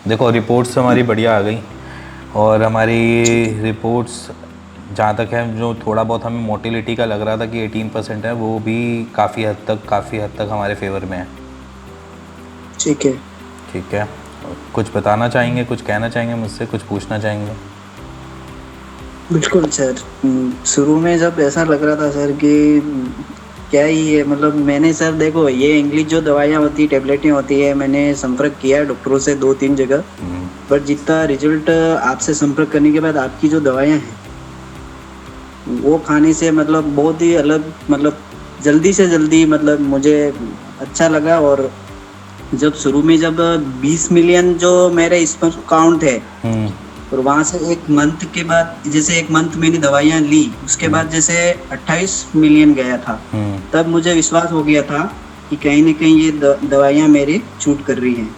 देखो रिपोर्ट्स हमारी बढ़िया आ गई, और हमारी ठीक है। रिपोर्ट्स जहाँ तक है, जो थोड़ा बहुत हमें मोटिलिटी का लग रहा था कि 18% है, वो भी काफ़ी हद तक हमारे फेवर में है। ठीक है। ठीक है। कुछ बताना चाहेंगे, कुछ कहना चाहेंगे मुझसे, कुछ पूछना चाहेंगे? बिल्कुल सर। शुरू में जब ऐसा लग रहा था सर कि क्या ही है, मतलब मैंने सर देखो ये इंग्लिश जो दवाइयाँ होती टेबलेटें होती है, मैंने संपर्क किया डॉक्टरों से 2-3 जगह। पर जितना रिजल्ट आपसे संपर्क करने के बाद आपकी जो दवाइयाँ हैं वो खाने से मतलब बहुत ही अलग, मतलब जल्दी से जल्दी मतलब मुझे अच्छा लगा। और जब शुरू में जब 20 मिलियन जो मेरे स्पर्म काउंट है, हम्म। और वहां से एक मंथ के बाद जैसे एक मंथ मैंने दवाइयाँ ली, उसके बाद जैसे 28 मिलियन गया था, हम्म। तब मुझे विश्वास हो गया था कि कहीं ना कहीं ये दवाइयाँ मेरे शूट कर रही हैं।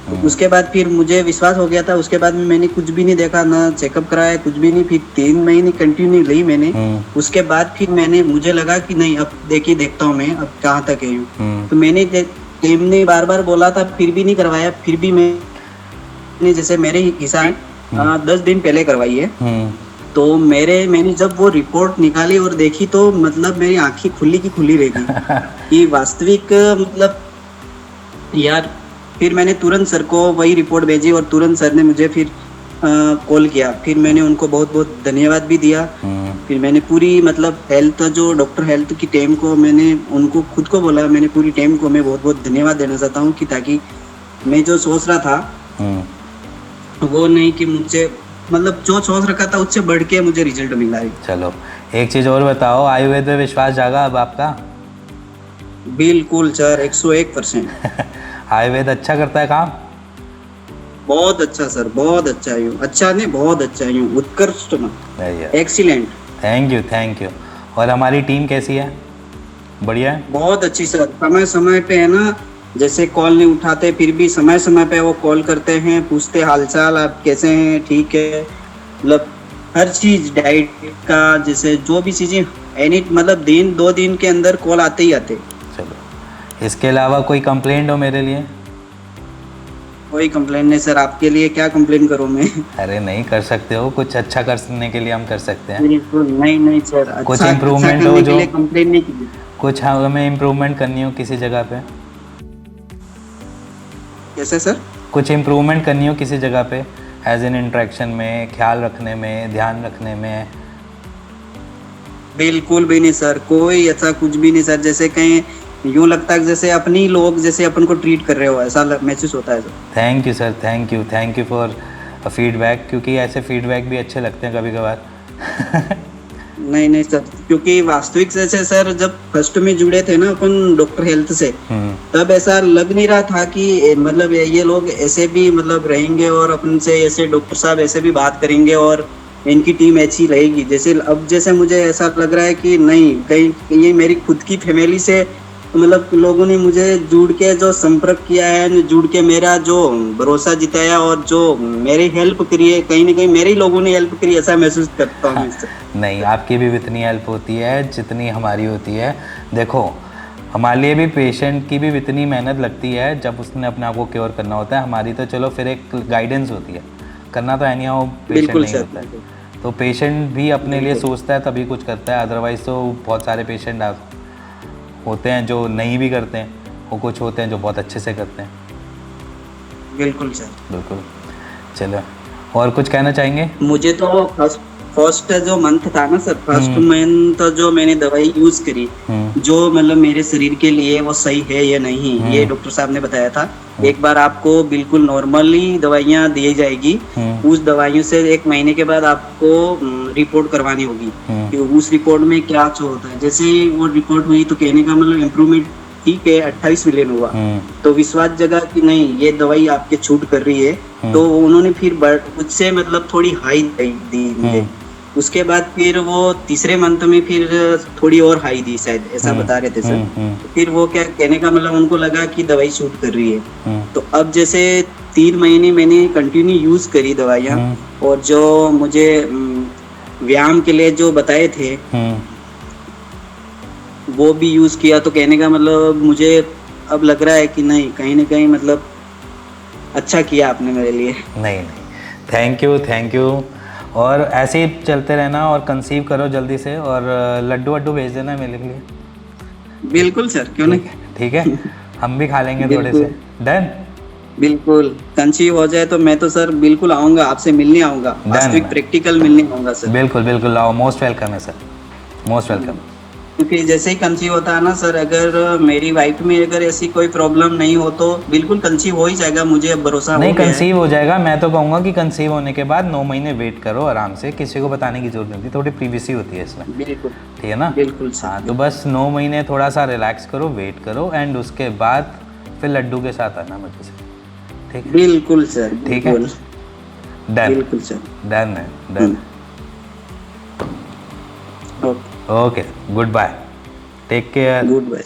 तो उसके बाद फिर मुझे विश्वास हो गया था। उसके बाद में मैंने कुछ भी नहीं देखा, ना चेकअप कराया, कुछ भी नहीं। फिर 3 महीने कंटिन्यू ली मैंने। उसके बाद फिर मैंने मुझे लगा कि नहीं, अब देखिए देखता हूँ मैं अब कहाँ तक है यूँ। तो मैंने टीम ने बार बार बोला था, फिर भी नहीं करवाया। फिर भी मैंने जैसे मेरे हिसाब 10 दिन पहले करवाई है। तो मैंने जब वो रिपोर्ट निकाली और देखी तो मतलब मेरी आंखें खुली की खुली रह गई कि वास्तविक मतलब यार। फिर मैंने तुरंत सर को वही रिपोर्ट भेजी और तुरंत सर ने मुझे फिर कॉल किया। फिर मैंने उनको बहुत बहुत धन्यवाद भी दिया। फिर मैंने पूरी मतलब हेल्थ जो डॉक्टर हेल्थ की टीम को, मैंने उनको खुद को बोला, मैंने पूरी टीम को मैं बहुत बहुत धन्यवाद देना चाहता हूँ कि ताकि मैं जो सोच रहा था वो नहीं कि मुझसे मतलब जो सोच रखा था उससे बढ़ के मुझे रिजल्ट मिला है। चलो, एक चीज़ और बताओ, आयुर्वेद में विश्वास जागा अब आपका? बिल्कुल सर, 101%। आयुर्वेद अच्छा करता है काम? बहुत अच्छा सर, बहुत अच्छा है यूँ। अच्छा नहीं, बहुत अच्छा है यूँ, उत्कृष्ट में, नहीं यार। Excellent. Thank you, thank you. और हमारी टीम कैसी है? बढ़िया है? बहुत अच्छी सर, समय समय पे है ना, जैसे कॉल नहीं उठाते फिर भी समय समय पे वो कॉल करते हैं, पूछते हालचाल आप कैसे हैं, ठीक है। मतलब हर चीज डाइट का, जैसे जो भी चीजें एनी मतलब दिन 2 दिन के अंदर कॉल आते ही आते। चलो, इसके अलावा कोई कंप्लेंट हो मेरे लिए? कोई कंप्लेन नहीं सर, आपके लिए क्या कंप्लेन करूं मैं। अरे नहीं, कर सकते हो, कुछ अच्छा करने के लिए हम कर सकते हैं। बिल्कुल नहीं नहीं सर, कुछ अच्छा अच्छा इम्प्रूवमेंट हो करने के जो, लिए कंप्लेन नहीं की। कुछ हमें इम्प्रूवमेंट करनी हो किसी जगह पे, कैसे सर? कुछ इम्प्रूवमेंट करनी हो किसी जगह पे, एज इन इंट्रैक्शन में, ख्याल रखने में, ध्यान रखने में। बिल्कुल भी नहीं सर, कोई ऐसा कुछ भी नहीं सर। जैसे कहीं यूं लगता है जैसे अपनी लोग जैसे अपन को ट्रीट कर रहे हो, ऐसा महसूस होता है sir. Thank you sir, thank you, thank you for feedback, क्योंकि ऐसे फीडबैक भी अच्छे लगते हैं कभी कभार। नहीं नहीं सर, क्योंकि वास्तविक से सर जब फर्स्ट में जुड़े थे ना अपन डॉक्टर हेल्थ से, तब ऐसा लग नहीं रहा था कि मतलब ये लोग ऐसे भी मतलब रहेंगे और अपन से ऐसे डॉक्टर साहब ऐसे भी बात करेंगे और इनकी टीम ऐसी रहेगी। जैसे अब जैसे मुझे ऐसा लग रहा है कि नहीं, कहीं ये मेरी खुद की फैमिली से मतलब लोगों ने मुझे जुड़ के जो संपर्क किया है, जुड़ के मेरा जो भरोसा जिताया और जो मेरी हेल्प करी है, कहीं ना कहीं मेरे ही लोगों ने हेल्प करी, ऐसा महसूस करता हूँ मैं इससे। नहीं, आपकी भी उतनी हेल्प होती है जितनी हमारी होती है। देखो, हमारे लिए भी पेशेंट की भी इतनी मेहनत लगती है जब उसने अपने आप को क्योर करना होता है। हमारी तो चलो फिर एक गाइडेंस होती है, करना तो एनी हाउ पेशेंट बिल्कुल नहीं सर, होता बिल्कुल है। तो पेशेंट भी अपने लिए बिल्कुल सोचता है तभी कुछ करता है, अदरवाइज़ तो बहुत सारे पेशेंट होते हैं जो नहीं भी करते हैं, वो कुछ होते हैं जो बहुत अच्छे से करते हैं। बिल्कुल सर। बिल्कुल। चलो, और कुछ कहना चाहेंगे? मुझे तो फर्स्ट फर्स्ट जो मंथ था ना सर, फर्स्ट मंथ जो मैंने दवाई यूज करी, जो मतलब मेरे शरीर के लिए वो सही है या नहीं, ये डॉक्टर साहब ने बताया था। एक बार आपको बिल्कुल नॉर्मली दवाइयाँ दी जाएगी, उस दवाइयों से 1 महीने के बाद आपको रिपोर्ट करवानी होगी कि उस रिपोर्ट में क्या होता है। जैसे ही वो रिपोर्ट हुई तो कहने का मतलब इम्प्रूवमेंट ठीक है, 28 मिलियन हुआ। तो विश्वास जगा कि नहीं, ये दवाई आपके छूट कर रही है। तो उन्होंने फिर मुझसे मतलब थोड़ी हाई दी मुझे। उसके बाद फिर वो तीसरे मंथ में फिर थोड़ी और हाई दी, शायद ऐसा बता रहे थे सर। तो फिर वो क्या कहने का मतलब उनको लगा कि दवाई शूट कर रही है। तो अब जैसे 3 महीने मैंने कंटिन्यू यूज करी दवाइयाँ, और जो मुझे व्यायाम के लिए जो बताए थे वो भी यूज किया। तो कहने का मतलब मुझे अब लग रहा है कि नहीं, कहीं ना कहीं मतलब अच्छा किया आपने मेरे लिए। नहीं नहीं, थैंक यू। और ऐसे ही चलते रहना और कंसीव करो जल्दी से, और लड्डू वड्डू भेज देना मेरे लिए। बिल्कुल सर, क्यों ठीक है, नहीं। ठीक है, हम भी खा लेंगे थोड़े से। बिल्कुल डन। बिल्कुल, कंसीव हो जाए तो मैं तो सर बिल्कुल आऊंगा, आपसे मिलने आऊंगा, वास्तविक डन, प्रैक्टिकल मिलने आऊंगा सर। बिल्कुल बिल्कुल आओ, मोस्ट वेलकम है सर, मोस्ट वेलकम। क्योंकि जैसे ही कंसीव होता है ना सर, अगर मेरी वाइफ में अगर ऐसी कोई प्रॉब्लम नहीं हो तो बिल्कुल कंसीव हो ही जाएगा, मुझे अब भरोसा हो नहीं, गया है। कंसीव हो जाएगा। मैं तो कहूँगा कि कंसीव होने के बाद 9 महीने वेट करो आराम से, किसी को बताने की जरूरत नहीं होती, थोड़ी प्रीवेसी होती है इसमें, बिल्कुल ठीक है ना। बिल्कुल सर। हाँ, तो बस 9 महीने थोड़ा सा रिलैक्स करो, वेट करो, एंड उसके बाद फिर लड्डू के साथ आना मजे से, ठीक है। बिल्कुल सर, ठीक है, बिल्कुल डन, बिल्कुल सर। डन है, done. Okay, okay, goodbye, take care. Good bye.